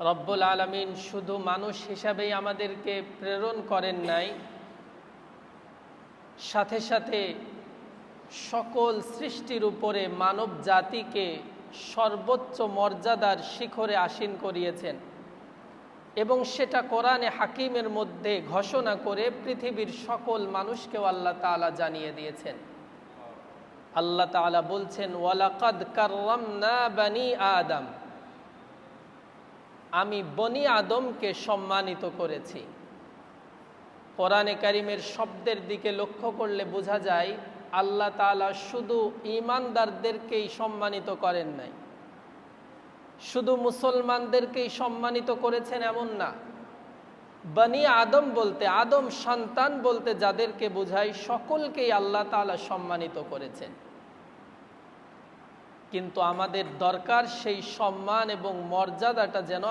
রব্বুল আলামিন শুধু মানুষ হিসাবেই আমাদেরকে প্রেরণ করেন নাই, সাথে সাথে সকল সৃষ্টির উপরে মানব জাতিকে সর্বোচ্চ মর্যাদার শিখরে আসীন করিয়েছেন এবং সেটা কোরআনে হাকিমের মধ্যে ঘোষণা করে পৃথিবীর সকল মানুষকেও আল্লাহ তাআলা জানিয়ে দিয়েছেন। আল্লাহ তাআলা বলছেন, ওয়ালাকাদ কাররামনা বানি আদম, আমি বনি আদমকে সম্মানিত করেছি। কোরআনে কারিমের শব্দের দিকে লক্ষ্য করলে বোঝা যায় আল্লাহ তাআলা শুধু ঈমানদারদেরকেই সম্মানিত করেন নাই, শুধু মুসলমানদেরকেই সম্মানিত করেছেন এমন না। বনি আদম বলতে, আদম সন্তান বলতে যাদেরকে বোঝায় সকলকেই আল্লাহ তাআলা সম্মানিত করেছেন। কিন্তু আমাদের দরকার সেই সম্মান এবং মর্যাদাটা যেন